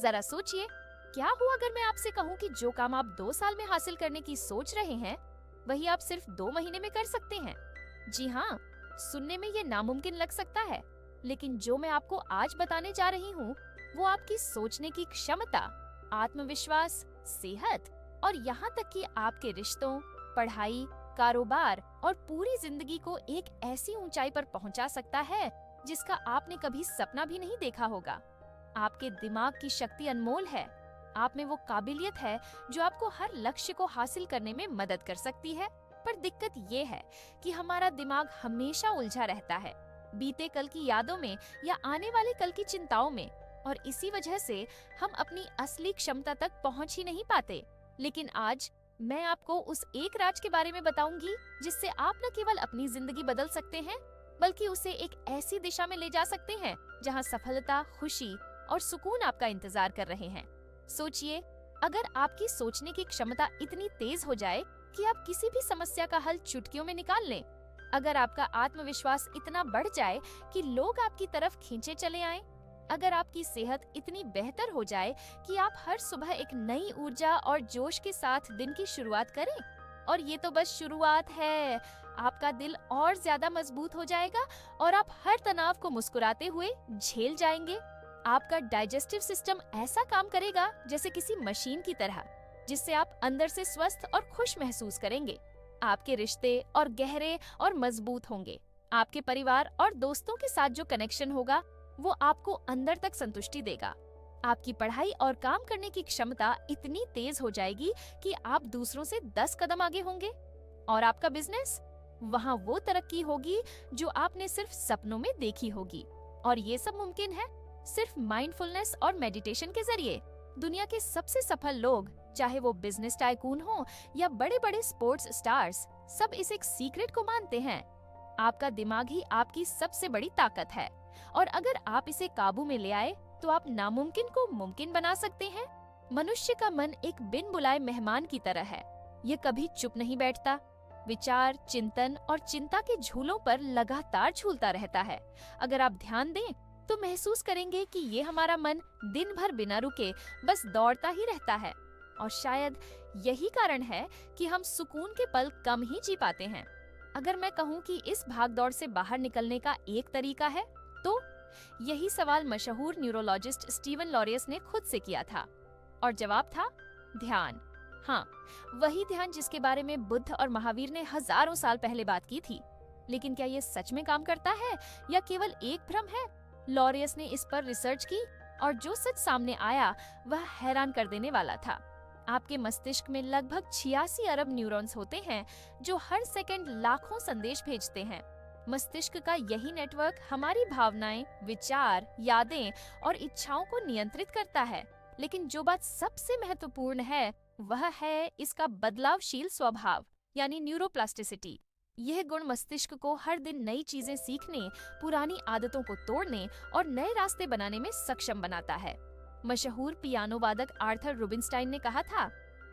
जरा सोचिए, क्या हुआ अगर मैं आपसे कहूँ कि जो काम आप 2 साल में हासिल करने की सोच रहे हैं, वही आप सिर्फ 2 महीने में कर सकते हैं। जी हाँ, सुनने में ये नामुमकिन लग सकता है, लेकिन जो मैं आपको आज बताने जा रही हूँ, वो आपकी सोचने की क्षमता, आत्मविश्वास, सेहत और यहाँ तक कि आपके रिश्तों, पढ़ाई, कारोबार और पूरी जिंदगी को एक ऐसी ऊंचाई पर पहुंचा सकता है जिसका आपने कभी सपना भी नहीं देखा होगा। आपके दिमाग की शक्ति अनमोल है। आप में वो काबिलियत है जो आपको हर लक्ष्य को हासिल करने में मदद कर सकती है। पर दिक्कत ये है कि हमारा दिमाग हमेशा उलझा रहता है, बीते कल की यादों में या आने वाले कल की चिंताओं में, और इसी वजह से हम अपनी असली क्षमता तक पहुंच ही नहीं पाते। लेकिन आज मैं आपको उस एक राज के बारे में बताऊंगी जिससे आप न केवल अपनी जिंदगी बदल सकते हैं, बल्कि उसे एक ऐसी दिशा में ले जा सकते हैं जहां सफलता, खुशी और सुकून आपका इंतजार कर रहे हैं। सोचिए, अगर आपकी सोचने की क्षमता इतनी तेज हो जाए कि आप किसी भी समस्या का हल चुटकियों में निकाल लें, अगर आपका आत्मविश्वास इतना बढ़ जाए कि लोग आपकी तरफ खींचे चले आएं, अगर आपकी सेहत इतनी बेहतर हो जाए कि आप हर सुबह एक नई ऊर्जा और जोश के साथ दिन की शुरुआत करें, और ये तो बस शुरुआत है, आपका दिल और ज्यादा मजबूत हो जाएगा और आप हर तनाव को मुस्कुराते हुए झेल जाएंगे। आपका डाइजेस्टिव सिस्टम ऐसा काम करेगा जैसे किसी मशीन की तरह, जिससे आप अंदर से स्वस्थ और खुश महसूस करेंगे। आपके रिश्ते और गहरे और मजबूत होंगे। आपके परिवार और दोस्तों के साथ जो कनेक्शन होगा वो आपको अंदर तक संतुष्टि देगा। आपकी पढ़ाई और काम करने की क्षमता इतनी तेज हो जाएगी कि आप दूसरों से 10 कदम आगे होंगे। और आपका बिजनेस, वहाँ वो तरक्की होगी जो आपने सिर्फ सपनों में देखी होगी। और ये सब मुमकिन है सिर्फ माइंडफुलनेस और मेडिटेशन के जरिए। दुनिया के सबसे सफल लोग, चाहे वो बिजनेस टाइकून हो या बड़े बड़े स्पोर्ट्स स्टार्स, सब इस एक सीक्रेट को मानते हैं। आपका दिमाग ही आपकी सबसे बड़ी ताकत है, और अगर आप इसे काबू में ले आए तो आप नामुमकिन को मुमकिन बना सकते हैं। मनुष्य का मन एक बिन बुलाए मेहमान की तरह है। ये कभी चुप नहीं बैठता, विचार, चिंतन और चिंता के झूलों पर लगातार झूलता रहता है। अगर आप ध्यान दें तो महसूस करेंगे कि ये हमारा मन दिन भर बिना रुके बस दौड़ता ही रहता है। और शायद यही कारण है कि हम सुकून के पल कम ही जी पाते हैं। अगर मैं कहूँ कि इस भागदौड़ से बाहर निकलने का एक तरीका है, तो यही सवाल मशहूर न्यूरोलॉजिस्ट स्टीवन लॉरियस ने खुद से किया था, और जवाब था ध्यान। हाँ, वही ध्यान जिसके बारे में बुद्ध और महावीर ने हजारों साल पहले बात की थी। लेकिन क्या ये सच में काम करता है या केवल एक भ्रम है? लॉरियस ने इस पर रिसर्च की, और जो सच सामने आया वह हैरान कर देने वाला था। आपके मस्तिष्क में लगभग 86 अरब न्यूरॉन्स होते हैं जो हर सेकंड लाखों संदेश भेजते हैं। मस्तिष्क का यही नेटवर्क हमारी भावनाएं, विचार, यादें और इच्छाओं को नियंत्रित करता है। लेकिन जो बात सबसे महत्वपूर्ण है वह है इसका बदलावशील स्वभाव, यानी न्यूरोप्लास्टिसिटी। यह गुण मस्तिष्क को हर दिन नई चीजें सीखने, पुरानी आदतों को तोड़ने और नए रास्ते बनाने में सक्षम बनाता है। मशहूर पियानो वादक आर्थर रुबिनस्टाइन ने कहा था,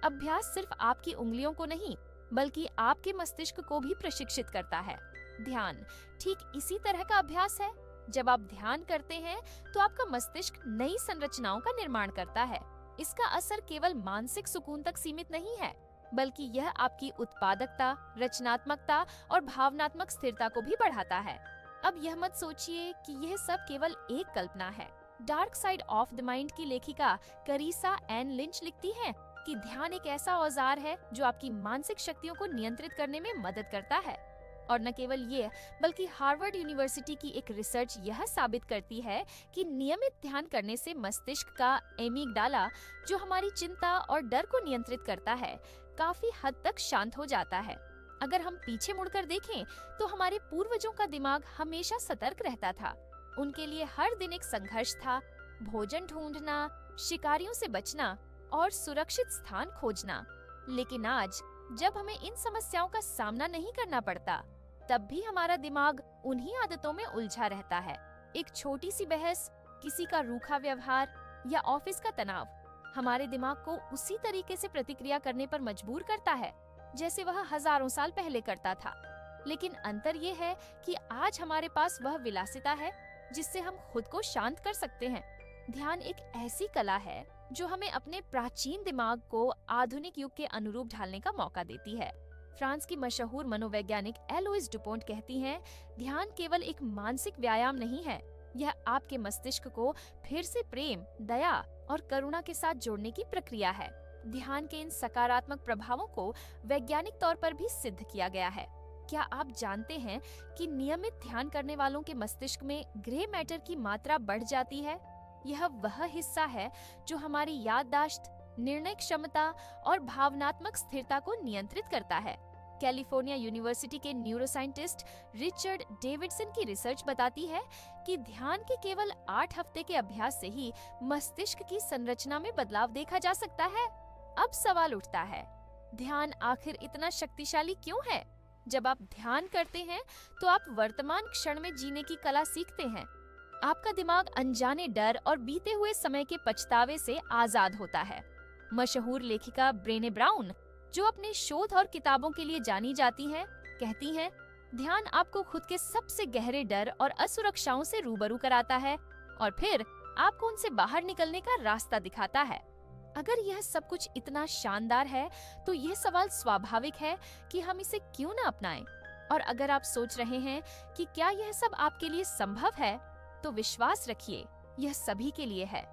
अभ्यास सिर्फ आपकी उंगलियों को नहीं बल्कि आपके मस्तिष्क को भी प्रशिक्षित करता है। ध्यान ठीक इसी तरह का अभ्यास है। जब आप ध्यान करते हैं तो आपका मस्तिष्क नई संरचनाओं का निर्माण करता है। इसका असर केवल मानसिक सुकून तक सीमित नहीं है, बल्कि यह आपकी उत्पादकता, रचनात्मकता और भावनात्मक स्थिरता को भी बढ़ाता है। अब यह मत सोचिए कि यह सब केवल एक कल्पना है। Dark side of the mind की लेखिका करीसा एन लिंच लिखती है कि ध्यान एक ऐसा औजार है जो आपकी मानसिक शक्तियों को नियंत्रित करने में मदद करता है। और न केवल ये, बल्कि हार्वर्ड यूनिवर्सिटी की एक रिसर्च यह साबित करती है कि नियमित ध्यान करने से मस्तिष्क का एमिगडाला, जो हमारी चिंता और डर को नियंत्रित करता है, काफी हद तक शांत हो जाता है। अगर हम पीछे मुड़कर देखें तो हमारे पूर्वजों का दिमाग हमेशा सतर्क रहता था। उनके लिए हर दिन एक संघर्ष था, भोजन ढूंढना, शिकारियों से बचना और सुरक्षित स्थान खोजना। लेकिन आज जब हमें इन समस्याओं का सामना नहीं करना पड़ता, तब भी हमारा दिमाग उन्हीं आदतों में उलझा रहता है। एक छोटी सी बहस, किसी का रूखा व्यवहार या ऑफिस का तनाव हमारे दिमाग को उसी तरीके से प्रतिक्रिया करने पर मजबूर करता है जैसे वह हजारों साल पहले करता था। लेकिन अंतर ये है कि आज हमारे पास वह विलासिता है जिससे हम खुद को शांत कर सकते हैं। ध्यान एक ऐसी कला है जो हमें अपने प्राचीन दिमाग को आधुनिक युग के अनुरूप ढालने का मौका देती है। फ्रांस की मशहूर मनोवैज्ञानिक एलोइस डुपोंट कहती हैं, ध्यान केवल एक मानसिक व्यायाम नहीं है, यह आपके मस्तिष्क को फिर से प्रेम, दया और करुणा के साथ जोड़ने की प्रक्रिया है। ध्यान के इन सकारात्मक प्रभावों को वैज्ञानिक तौर पर भी सिद्ध किया गया है। क्या आप जानते हैं कि नियमित ध्यान करने वालों के मस्तिष्क में ग्रे मैटर की मात्रा बढ़ जाती है? यह वह हिस्सा है जो हमारी याददाश्त, निर्णय क्षमता और भावनात्मक स्थिरता को नियंत्रित करता है। कैलिफोर्निया यूनिवर्सिटी के न्यूरोसाइंटिस्ट रिचर्ड डेविडसन की रिसर्च बताती है कि ध्यान के केवल 8 हफ्ते के अभ्यास से ही मस्तिष्क की संरचना में बदलाव देखा जा सकता है। अब सवाल उठता है, ध्यान आखिर इतना शक्तिशाली क्यों है? जब आप ध्यान करते हैं तो आप वर्तमान क्षण में जीने की कला सीखते हैं। आपका दिमाग अनजाने डर और बीते हुए समय के पछतावे से आजाद होता है। मशहूर लेखिका ब्रेने ब्राउन, जो अपने शोध और किताबों के लिए जानी जाती हैं, कहती हैं, ध्यान आपको खुद के सबसे गहरे डर और असुरक्षाओं से रूबरू कराता है और फिर आपको उनसे बाहर निकलने का रास्ता दिखाता है। अगर यह सब कुछ इतना शानदार है तो यह सवाल स्वाभाविक है कि हम इसे क्यों न अपनाएं। और अगर आप सोच रहे हैं कि क्या यह सब आपके लिए संभव है, तो विश्वास रखिए, यह सभी के लिए है।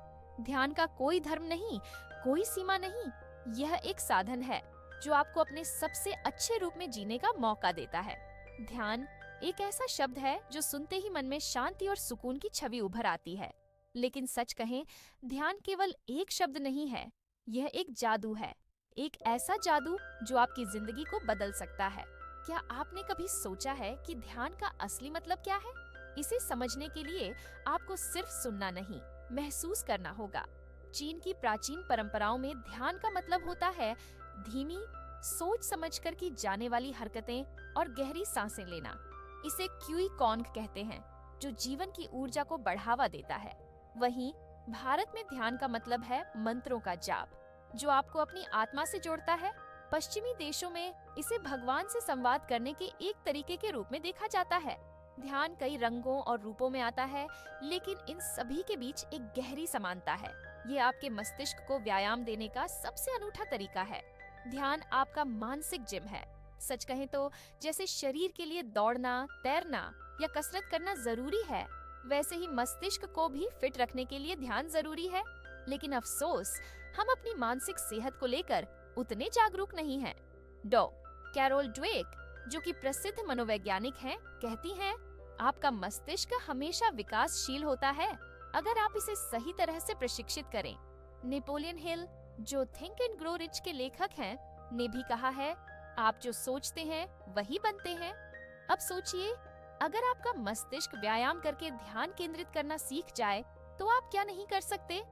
ध्यान का कोई धर्म नहीं, कोई सीमा नहीं, यह एक साधन है जो आपको अपने सबसे अच्छे रूप में जीने का मौका देता है। ध्यान एक ऐसा शब्द है जो सुनते ही मन में शांति और सुकून की छवि उभर आती है, लेकिन सच कहें, ध्यान केवल एक शब्द नहीं है, यह एक जादू है, एक ऐसा जादू जो आपकी जिंदगी को बदल सकता है। क्या आपने कभी सोचा है कि ध्यान का असली मतलब क्या है? इसे समझने के लिए आपको सिर्फ सुनना नहीं, महसूस करना होगा। चीन की प्राचीन परंपराओं में ध्यान का मतलब होता है धीमी, सोच समझकर की जाने वाली हरकतें और गहरी सांसें लेना। इसे क्यूई कॉन्ग कहते हैं, जो जीवन की ऊर्जा को बढ़ावा देता है। वहीं भारत में ध्यान का मतलब है मंत्रों का जाप, जो आपको अपनी आत्मा से जोड़ता है। पश्चिमी देशों में इसे भगवान से संवाद करने के एक तरीके के रूप में देखा जाता है। ध्यान कई रंगों और रूपों में आता है, लेकिन इन सभी के बीच एक गहरी समानता है। ये आपके मस्तिष्क को व्यायाम देने का सबसे अनूठा तरीका है। ध्यान आपका मानसिक जिम है। सच कहें तो जैसे शरीर के लिए दौड़ना, तैरना या कसरत करना जरूरी है, वैसे ही मस्तिष्क को भी फिट रखने के लिए ध्यान जरूरी है। लेकिन अफसोस, हम अपनी मानसिक सेहत को लेकर उतने जागरूक नहीं हैं। डॉ. कैरोल ड्वेक, जो कि प्रसिद्ध मनोवैज्ञानिक हैं, कहती हैं, आपका मस्तिष्क हमेशा विकासशील होता है अगर आप इसे सही तरह से प्रशिक्षित करें। नेपोलियन हिल, जो थिंक एंड ग्रो रिच के लेखक हैं, ने भी कहा है, आप जो सोचते हैं वही बनते हैं। अब सोचिए, अगर आपका मस्तिष्क व्यायाम करके ध्यान केंद्रित करना सीख जाए तो आप क्या नहीं कर सकते।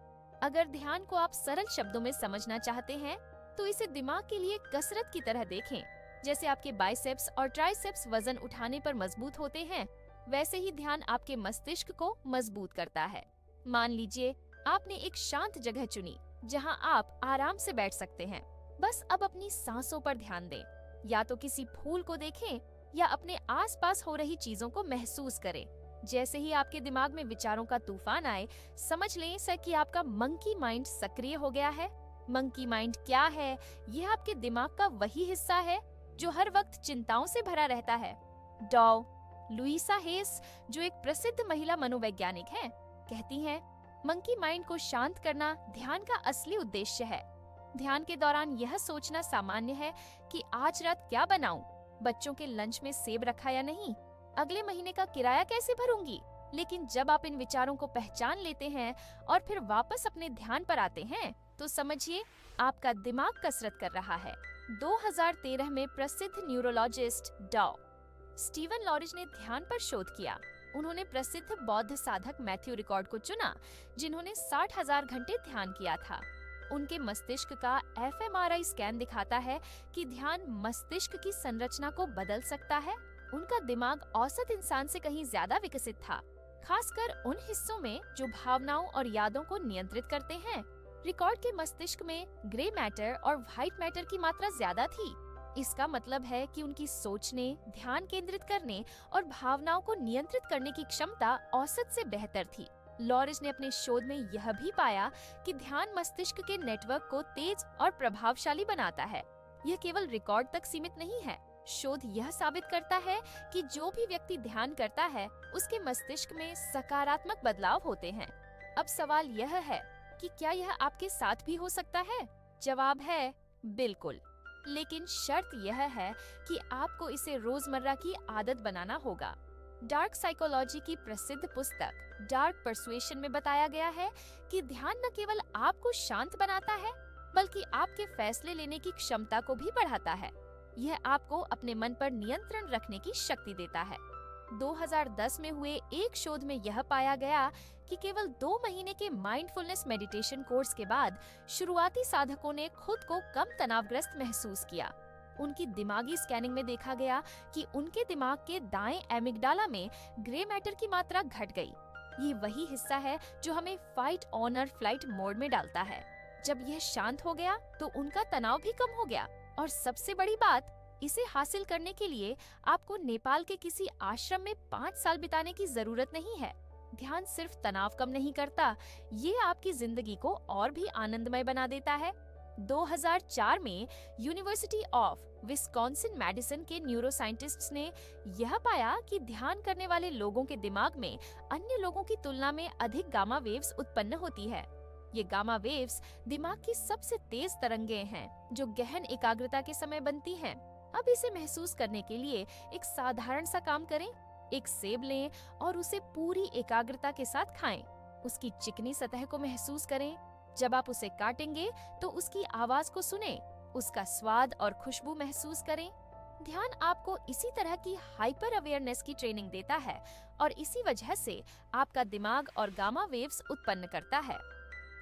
अगर ध्यान को आप सरल शब्दों में समझना चाहते हैं तो इसे दिमाग के लिए कसरत की तरह देखें। जैसे आपके बाइसेप्स और ट्राइसेप्स वजन उठाने पर मजबूत होते हैं, वैसे ही ध्यान आपके मस्तिष्क को मजबूत करता है। मान लीजिए आपने एक शांत जगह चुनी जहां आप आराम से बैठ सकते हैं। बस अब अपनी सांसों पर ध्यान दें, या तो किसी फूल को देखें या अपने आसपास हो रही चीजों को महसूस करें। जैसे ही आपके दिमाग में विचारों का तूफान आए, समझ लें सर कि आपका मंकी माइंड सक्रिय हो गया है। मंकी माइंड क्या है? यह आपके दिमाग का वही हिस्सा है जो हर वक्त चिंताओं से भरा रहता है। डॉ. लुइसा हेस, जो एक प्रसिद्ध महिला मनोवैज्ञानिक हैं, कहती हैं, मंकी माइंड को शांत करना ध्यान का असली उद्देश्य है। ध्यान के दौरान यह सोचना सामान्य है कि आज रात क्या बनाऊं, बच्चों के लंच में सेब रखा या नहीं, अगले महीने का किराया कैसे भरूंगी। लेकिन जब आप इन विचारों को पहचान लेते हैं और फिर वापस अपने ध्यान पर आते हैं, तो समझिए आपका दिमाग कसरत कर रहा है। 2013 में प्रसिद्ध न्यूरोलॉजिस्ट डॉ. स्टीवन लॉरिज ने ध्यान पर शोध किया। उन्होंने प्रसिद्ध बौद्ध साधक मैथ्यू रिकॉर्ड को चुना, जिन्होंने 60,000 घंटे ध्यान किया था। उनके मस्तिष्क का fMRI स्कैन दिखाता है कि ध्यान मस्तिष्क की संरचना को बदल सकता है। उनका दिमाग औसत इंसान से कहीं ज्यादा विकसित था, खासकर उन हिस्सों में जो भावनाओं और यादों को नियंत्रित करते हैं। रिकॉर्ड के मस्तिष्क में ग्रे मैटर और व्हाइट मैटर की मात्रा ज्यादा थी। इसका मतलब है कि उनकी सोचने, ध्यान केंद्रित करने और भावनाओं को नियंत्रित करने की क्षमता औसत से बेहतर थी। लॉरिस ने अपने शोध में यह भी पाया कि ध्यान मस्तिष्क के नेटवर्क को तेज और प्रभावशाली बनाता है। यह केवल रिकॉर्ड तक सीमित नहीं है। शोध यह साबित करता है कि जो भी व्यक्ति ध्यान करता है, उसके मस्तिष्क में सकारात्मक बदलाव होते हैं। अब सवाल यह है कि क्या यह आपके साथ भी हो सकता है? जवाब है बिल्कुल, लेकिन शर्त यह है कि आपको इसे रोजमर्रा की आदत बनाना होगा। डार्क साइकोलॉजी की प्रसिद्ध पुस्तक डार्क परसुएशन में बताया गया है कि ध्यान न केवल आपको शांत बनाता है, बल्कि आपके फैसले लेने की क्षमता को भी बढ़ाता है। यह आपको अपने मन पर नियंत्रण रखने की शक्ति देता है। 2010 में हुए एक शोध में यह पाया गया कि केवल 2 महीने के माइंडफुलनेस मेडिटेशन कोर्स के बाद शुरुआती साधकों ने खुद को कम तनावग्रस्त महसूस किया। उनकी दिमागी स्कैनिंग में देखा गया कि उनके दिमाग के दाएं एमिगडाला में ग्रे मैटर की मात्रा घट गई। ये वही हिस्सा है जो हमें फाइट ऑन और फ्लाइट मोड में डालता है। जब यह शांत हो गया तो उनका तनाव भी कम हो गया। और सबसे बड़ी बात, इसे हासिल करने के लिए आपको नेपाल के किसी आश्रम में 5 साल बिताने की जरूरत नहीं है। ध्यान सिर्फ तनाव कम नहीं करता, ये आपकी जिंदगी को और भी आनंदमय बना देता है। 2004 में यूनिवर्सिटी ऑफ विस्कॉन्सिन मेडिसिन के न्यूरोसाइंटिस्ट्स ने यह पाया कि ध्यान करने वाले लोगों के दिमाग में अन्य लोगों की तुलना में अधिक गामा वेव्स उत्पन्न होती है। ये गामा वेव्स दिमाग की सबसे तेज तरंगें हैं जो गहन एकाग्रता के समय बनती हैं। अब इसे महसूस करने के लिए एक साधारण सा काम करें। एक सेब लें और उसे पूरी एकाग्रता के साथ खाएं। उसकी चिकनी सतह को महसूस करें। जब आप उसे काटेंगे तो उसकी आवाज को सुनें, उसका स्वाद और खुशबू महसूस करें। ध्यान आपको इसी तरह की हाइपर अवेयरनेस की ट्रेनिंग देता है और इसी वजह से आपका दिमाग और गामा वेव्स उत्पन्न करता है।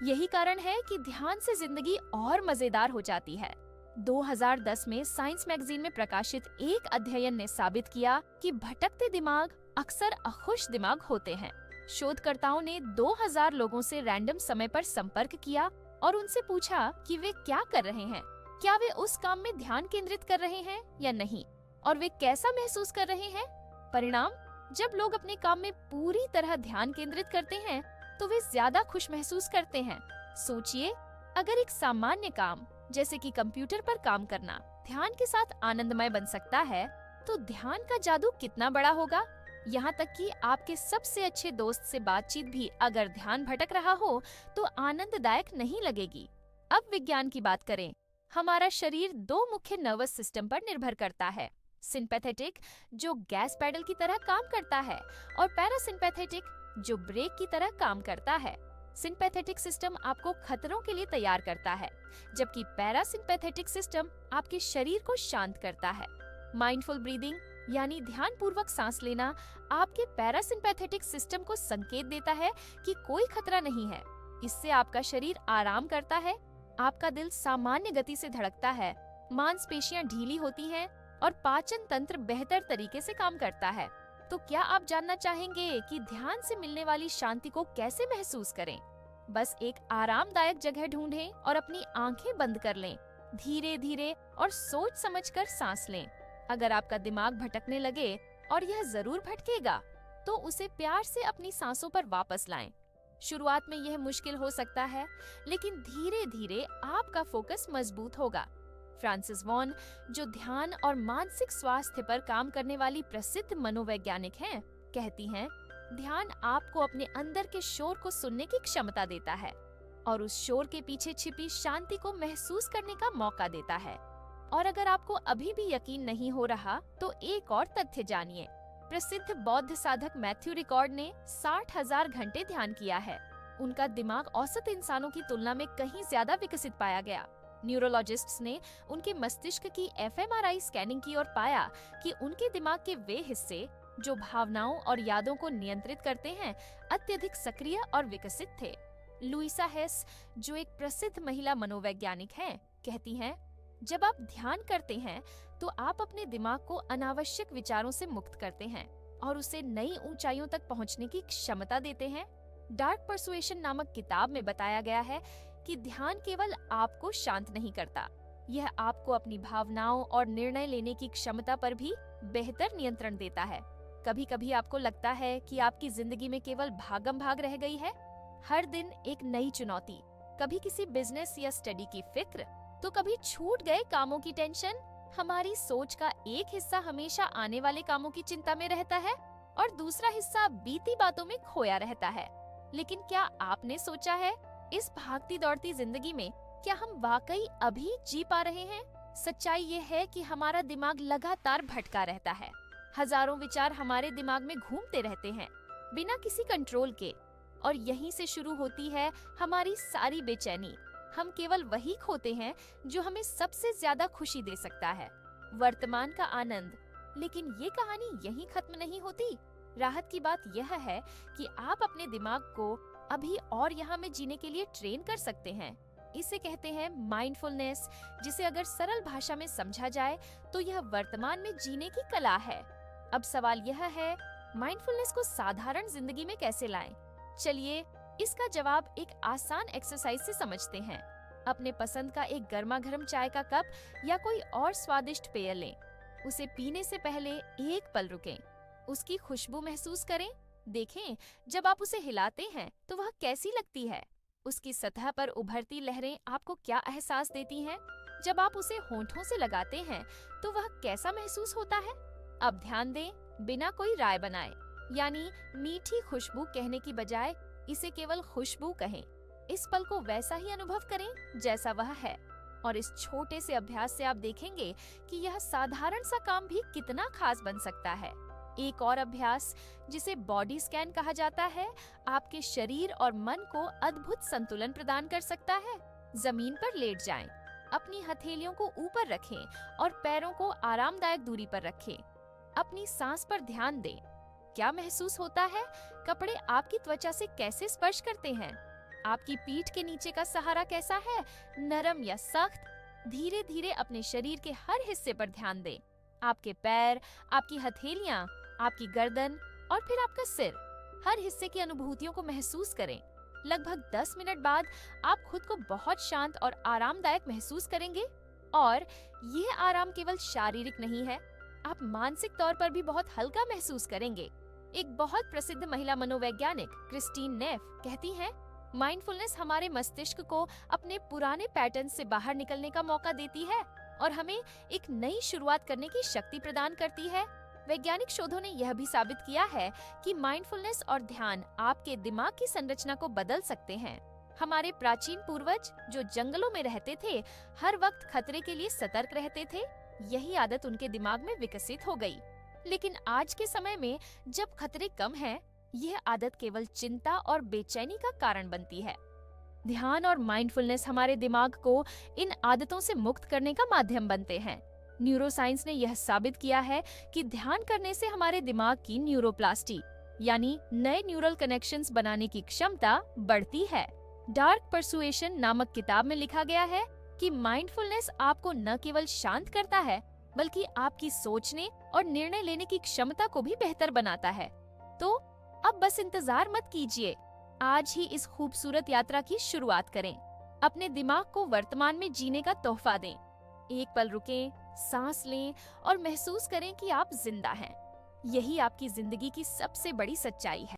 यही कारण है कि ध्यान से जिंदगी और मजेदार हो जाती है। 2010 में साइंस मैगजीन में प्रकाशित एक अध्ययन ने साबित किया कि भटकते दिमाग अक्सर अखुश दिमाग होते हैं। शोधकर्ताओं ने 2000 लोगों से रैंडम समय पर संपर्क किया और उनसे पूछा कि वे क्या कर रहे हैं, क्या वे उस काम में ध्यान केंद्रित कर रहे हैं या नहीं, और वे कैसा महसूस कर रहे हैं। परिणाम, जब लोग अपने काम में पूरी तरह ध्यान केंद्रित करते हैं तो वे ज्यादा खुश महसूस करते हैं। सोचिए, अगर एक सामान्य काम जैसे कि कंप्यूटर पर काम करना ध्यान के साथ आनंदमय बन सकता है, तो ध्यान का जादू कितना बड़ा होगा। यहाँ तक कि आपके सबसे अच्छे दोस्त से बातचीत भी अगर ध्यान भटक रहा हो तो आनंददायक नहीं लगेगी। अब विज्ञान की बात करें। हमारा शरीर 2 मुख्य नर्वस सिस्टम पर निर्भर करता है। सिंपैथेटिक, जो गैस पैडल की तरह काम करता है, और पैरासिम्पैथेटिक, जो ब्रेक की तरह काम करता है। सिंपैथेटिक सिस्टम आपको खतरों के लिए तैयार करता है, जबकि पैरासिम्पैथेटिक सिस्टम आपके शरीर को शांत करता है। माइंडफुल ब्रीदिंग यानी ध्यान पूर्वक सांस लेना आपके पैरासिम्पैथेटिक सिस्टम को संकेत देता है कि कोई खतरा नहीं है। इससे आपका शरीर आराम करता है, आपका दिल सामान्य गति से धड़कता है, मांसपेशियां ढीली होती हैं और पाचन तंत्र बेहतर तरीके से काम करता है। तो क्या आप जानना चाहेंगे कि ध्यान से मिलने वाली शांति को कैसे महसूस करें? बस एक आरामदायक जगह ढूंढें और अपनी आंखें बंद कर लें। धीरे धीरे और सोच समझकर सांस लें। अगर आपका दिमाग भटकने लगे, और यह जरूर भटकेगा, तो उसे प्यार से अपनी सांसों पर वापस लाएं। शुरुआत में यह मुश्किल हो सकता है, लेकिन धीरे धीरे आपका फोकस मजबूत होगा। फ्रांसिस वॉन, जो ध्यान और मानसिक स्वास्थ्य पर काम करने वाली प्रसिद्ध मनोवैज्ञानिक हैं, कहती हैं, ध्यान आपको अपने अंदर के शोर को सुनने की क्षमता देता है और उस शोर के पीछे छिपी शांति को महसूस करने का मौका देता है। और अगर आपको अभी भी यकीन नहीं हो रहा, तो एक और तथ्य जानिए। प्रसिद्ध बौद्ध साधक मैथ्यू रिकॉर्ड ने 60,000 घंटे ध्यान किया है। उनका दिमाग औसत इंसानों की तुलना में कहीं ज्यादा विकसित पाया गया। न्यूरोलॉजिस्ट्स ने उनके मस्तिष्क की fMRI स्कैनिंग की और पाया कि उनके दिमाग के वे हिस्से जो भावनाओं और यादों को नियंत्रित करते हैं, अत्यधिक सक्रिय और विकसित थे। लुइसा हेस, जो एक प्रसिद्ध महिला मनोवैज्ञानिक हैं, कहती हैं, जब आप ध्यान करते हैं तो आप अपने दिमाग को अनावश्यक विचारों से मुक्त करते हैं और उसे नई ऊंचाइयों तक पहुंचने की क्षमता देते हैं। डार्क परसुएशन नामक किताब में बताया गया है कि ध्यान केवल आपको शांत नहीं करता, यह आपको अपनी भावनाओं और निर्णय लेने की क्षमता पर भी बेहतर नियंत्रण देता है। कभी कभी आपको लगता है कि आपकी जिंदगी में केवल भागम भाग रह गई है। हर दिन एक नई चुनौती, कभी किसी बिजनेस या स्टडी की फिक्र, तो कभी छूट गए कामों की टेंशन। हमारी सोच का एक हिस्सा हमेशा आने वाले कामों की चिंता में रहता है और दूसरा हिस्सा बीती बातों में खोया रहता है। लेकिन क्या आपने सोचा है, इस भागती दौड़ती जिंदगी में क्या हम वाकई अभी जी पा रहे हैं? सच्चाई ये है कि हमारा दिमाग लगातार भटका रहता है। हजारों विचार हमारे दिमाग में घूमते रहते हैं बिना किसी कंट्रोल के, और यहीं से शुरू होती है हमारी सारी बेचैनी। हम केवल वही खोते हैं जो हमें सबसे ज्यादा खुशी दे सकता है, वर्तमान का आनंद। लेकिन ये कहानी यहीं खत्म नहीं होती। राहत की बात यह है कि आप अपने दिमाग को अभी और यहाँ में जीने के लिए ट्रेन कर सकते हैं। इसे कहते हैं माइंडफुलनेस, जिसे अगर सरल भाषा में समझा जाए तो यह वर्तमान में जीने की कला है। अब सवाल यह है, माइंडफुलनेस को साधारण जिंदगी में कैसे लाएं? चलिए इसका जवाब एक आसान एक्सरसाइज से समझते हैं। अपने पसंद का एक गर्मा गर्म चाय का कप या कोई और स्वादिष्ट पेय लें। उसे पीने से पहले एक पल रुकें, उसकी खुशबू महसूस करें। देखें जब आप उसे हिलाते हैं तो वह कैसी लगती है। उसकी सतह पर उभरती लहरें आपको क्या एहसास देती हैं? जब आप उसे होंठों से लगाते हैं तो वह कैसा महसूस होता है? अब ध्यान दें, बिना कोई राय बनाए, यानी मीठी खुशबू कहने की बजाय इसे केवल खुशबू कहें। इस पल को वैसा ही अनुभव करें जैसा वह है, और इस छोटे से अभ्यास से आप देखेंगे कि यह साधारण सा काम भी कितना खास बन सकता है। एक और अभ्यास, जिसे बॉडी स्कैन कहा जाता है, आपके शरीर और मन को अद्भुत संतुलन प्रदान कर सकता है। जमीन पर लेट जाएं, अपनी हथेलियों को ऊपर रखें और पैरों को आरामदायक दूरी पर रखें। अपनी सांस पर ध्यान दें। क्या महसूस होता है? कपड़े आपकी त्वचा से कैसे स्पर्श करते हैं? आपकी पीठ के नीचे का सहारा कैसा है, नरम या सख्त? धीरे धीरे अपने शरीर के हर हिस्से पर ध्यान दें। आपके पैर, आपकी हथेलियां, आपकी गर्दन और फिर आपका सिर। हर हिस्से की अनुभूतियों को महसूस करें। लगभग 10 मिनट बाद आप खुद को बहुत शांत और आरामदायक महसूस करेंगे। और ये आराम केवल शारीरिक नहीं है, आप मानसिक तौर पर भी बहुत हल्का महसूस करेंगे। एक बहुत प्रसिद्ध महिला मनोवैज्ञानिक क्रिस्टीन नेफ कहती हैं, माइंडफुलनेस हमारे मस्तिष्क को अपने पुराने पैटर्न से बाहर निकलने का मौका देती है और हमें एक नई शुरुआत करने की शक्ति प्रदान करती है। वैज्ञानिक शोधों ने यह भी साबित किया है कि माइंडफुलनेस और ध्यान आपके दिमाग की संरचना को बदल सकते हैं। हमारे प्राचीन पूर्वज जो जंगलों में रहते थे, हर वक्त खतरे के लिए सतर्क रहते थे। यही आदत उनके दिमाग में विकसित हो गई। लेकिन आज के समय में जब खतरे कम हैं, यह आदत केवल चिंता और बेचैनी का कारण बनती है। ध्यान और माइंडफुलनेस हमारे दिमाग को इन आदतों से मुक्त करने का माध्यम बनते हैं। न्यूरोसाइंस ने यह साबित किया है कि ध्यान करने से हमारे दिमाग की न्यूरोप्लास्टी, यानी नए न्यूरल कनेक्शंस बनाने की क्षमता बढ़ती है। डार्क परसुएशन नामक किताब में लिखा गया है कि माइंडफुलनेस आपको न केवल शांत करता है, बल्कि आपकी सोचने और निर्णय लेने की क्षमता को भी बेहतर बनाता है। तो अब बस इंतजार मत कीजिए, आज ही इस खूबसूरत यात्रा की शुरुआत करें। अपने दिमाग को वर्तमान में जीने का तोहफा दें। एक पल रुकें, सांस लें और महसूस करें कि आप जिंदा हैं। यही आपकी जिंदगी की सबसे बड़ी सच्चाई है।